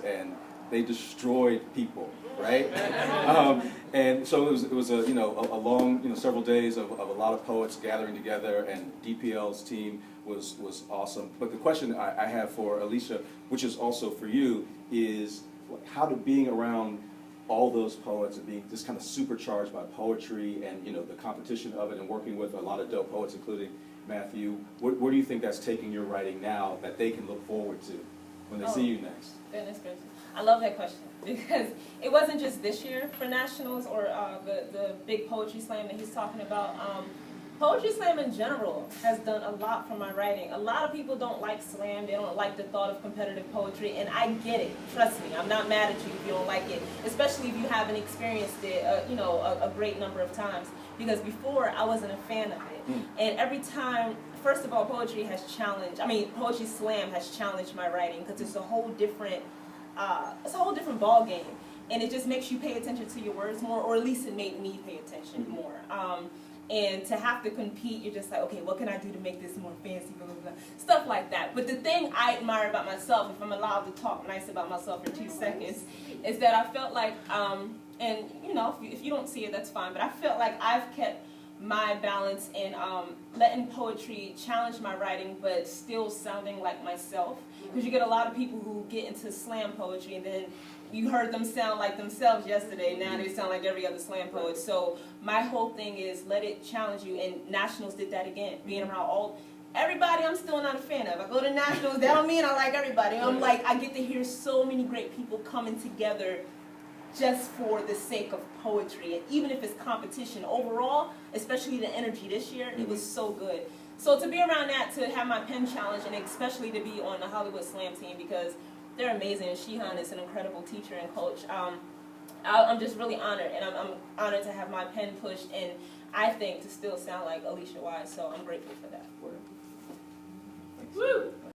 and they destroyed people, right? And so it was a a long several days of a lot of poets gathering together, and DPL's team was awesome. But the question I have for Alyesha, which is also for you, is how did being around all those poets and being just kind of supercharged by poetry and the competition of it, and working with a lot of dope poets, including Matthew, where do you think that's taking your writing now that they can look forward to when they see you next? Goodness gracious. I love that question, because it wasn't just this year for Nationals or the big poetry slam that he's talking about. Poetry slam in general has done a lot for my writing. A lot of people don't like slam, they don't like the thought of competitive poetry, and I get it. Trust me, I'm not mad at you if you don't like it, especially if you haven't experienced it a great number of times, because before I wasn't a fan of it. And every time, first of all, poetry slam has challenged my writing, because it's a whole different ball game, and it just makes you pay attention to your words more, or at least it made me pay attention more. And to have to compete, you're just like, okay, what can I do to make this more fancy, blah, blah, blah, stuff like that. But the thing I admire about myself, if I'm allowed to talk nice about myself for 2 seconds, is that I felt like, and if you don't see it, that's fine, but I felt like I've kept my balance in letting poetry challenge my writing, but still sounding like myself. Because you get a lot of people who get into slam poetry, and then you heard them sound like themselves yesterday, now they sound like every other slam poet. So my whole thing is let it challenge you, and Nationals did that again, being around everybody I'm still not a fan of. I go to Nationals, that don't mean I like everybody. I'm like, I get to hear so many great people coming together just for the sake of poetry, and even if it's competition overall, especially the energy this year, it was so good. So to be around that, to have my pen challenge, and especially to be on the Hollywood Slam team, because they're amazing, and Jaha is an incredible teacher and coach. I'm just really honored, and I'm honored to have my pen pushed, and I think to still sound like Alyesha Wise, so I'm grateful for that. Woo!